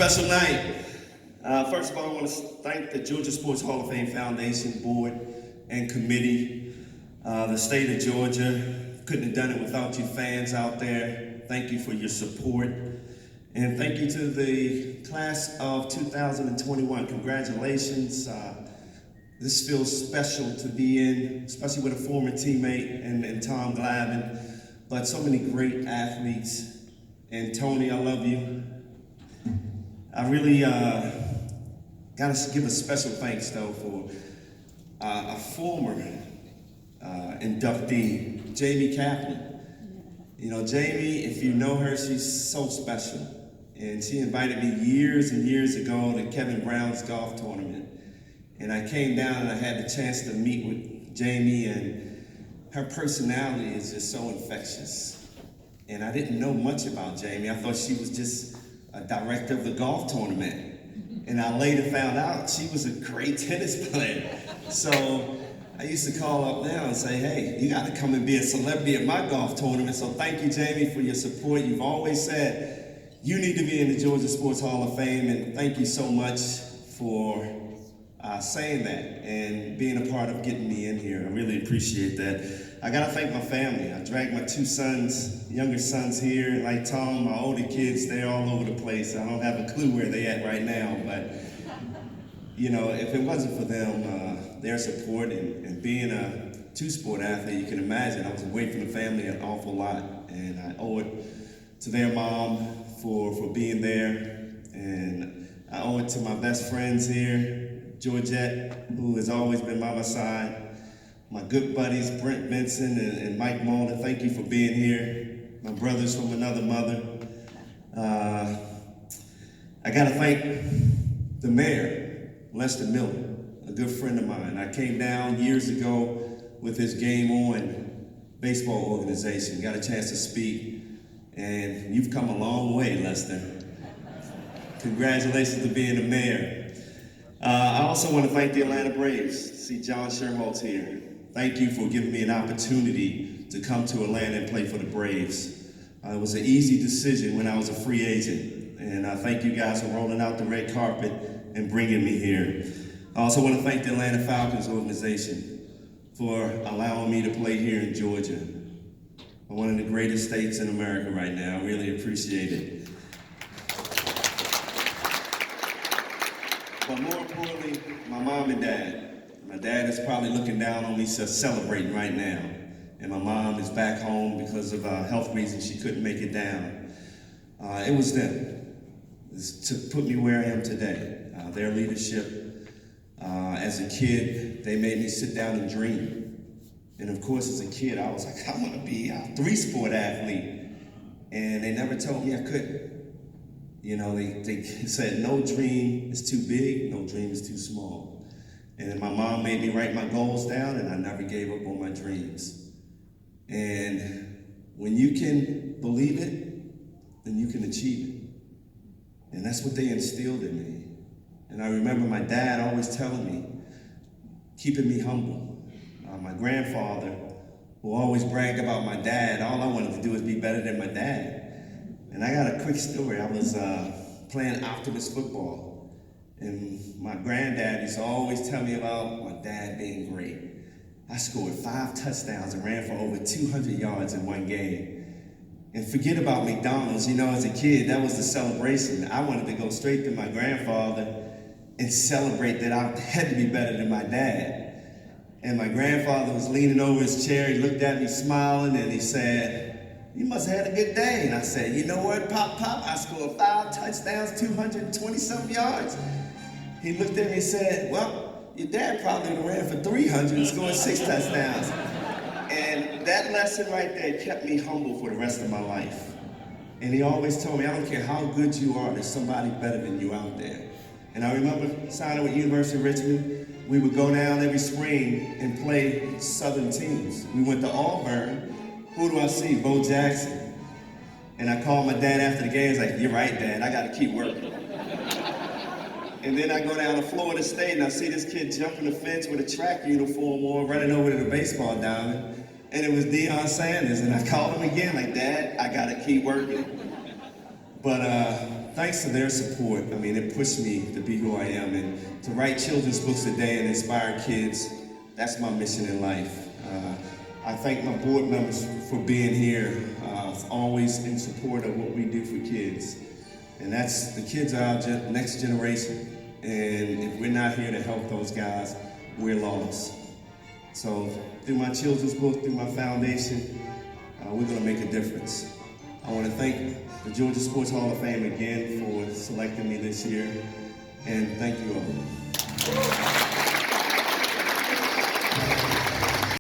special night. First of all, I want to thank the Georgia Sports Hall of Fame Foundation Board and Committee. The state of Georgia couldn't have done it without you fans out there. Thank you for your support. And thank you to the class of 2021. Congratulations. This feels special to be in, especially with a former teammate and Tom Glavine, but so many great athletes. And Tony, I love you. I really got to give a special thanks though for a former inductee, Jamie Kaplan. You know, Jamie, if you know her, she's so special. And she invited me years and years ago to Kevin Brown's golf tournament. And I came down and I had the chance to meet with Jamie, and her personality is just so infectious. And I didn't know much about Jamie. I thought she was just a director of the golf tournament. And I later found out she was a great tennis player. So I used to call up now and say, hey, you got to come and be a celebrity at my golf tournament. So thank you, Jamie, for your support. You've always said you need to be in the Georgia Sports Hall of Fame, and thank you so much for saying that and being a part of getting me in here. I really appreciate that. I gotta thank my family. I dragged my two sons, younger sons here. Like Tom, my older kids, they're all over the place. I don't have a clue where they at right now, but you know, if it wasn't for them, their support and being a two-sport athlete, you can imagine I was away from the family an awful lot, and I owe it to their mom for being there, and I owe it to my best friends here, Georgette, who has always been by my side, my good buddies, Brent Benson and Mike Mulder, thank you for being here, my brothers from another mother. I gotta thank the mayor, Lester Miller, a good friend of mine. I came down years ago with his Game On baseball organization, got a chance to speak, and you've come a long way, Lester. Congratulations to being the mayor. I also want to thank the Atlanta Braves. See John Sherholtz here. Thank you for giving me an opportunity to come to Atlanta and play for the Braves. It was an easy decision when I was a free agent, and I thank you guys for rolling out the red carpet and bringing me here. I also want to thank the Atlanta Falcons organization for allowing me to play here in Georgia, one of the greatest states in America right now. I really appreciate it. But more importantly, my mom and dad. My dad is probably looking down on me celebrating right now. And my mom is back home because of health reasons. She couldn't make it down. It was them to put me where I am today. Their leadership. As a kid, they made me sit down and dream. And of course, as a kid, I was like, I want to be a three-sport athlete. And they never told me I couldn't. You know, they said no dream is too big, no dream is too small. And my mom made me write my goals down, and I never gave up on my dreams. And when you can believe it, then you can achieve it. And that's what they instilled in me. And I remember my dad always telling me, keeping me humble. My grandfather, who always bragged about my dad, all I wanted to do was be better than my dad. And I got a quick story. I was playing Optimus football, and my granddad used to always tell me about my dad being great. I scored 5 touchdowns and ran for over 200 yards in one game. And forget about McDonald's, you know, as a kid, that was the celebration. I wanted to go straight to my grandfather and celebrate that I had to be better than my dad. And my grandfather was leaning over his chair, he looked at me smiling, and he said, you must have had a good day. And I said, you know what, Pop, I scored 5 touchdowns, 220-something yards. He looked at me and said, well, your dad probably would have ran for 300 and scored 6 touchdowns. And that lesson right there kept me humble for the rest of my life. And he always told me, I don't care how good you are, there's somebody better than you out there. And I remember signing with University of Richmond. We would go down every spring and play Southern teams. We went to Auburn. Who do I see? Bo Jackson. And I called my dad after the game. I was like, you're right, Dad, I gotta keep working. And then I go down to Florida State and I see this kid jumping the fence with a track uniform on, running over to the baseball diamond. And it was Deion Sanders. And I called him again, like, Dad, I gotta keep working. But thanks to their support, I mean, it pushed me to be who I am. And to write children's books today and inspire kids, that's my mission in life. I thank my board members for being here, always in support of what we do for kids. And that's, the kids are our next generation. And if we're not here to help those guys, we're lost. So through my children's book, through my foundation, we're gonna make a difference. I wanna thank the Georgia Sports Hall of Fame again for selecting me this year. And thank you all.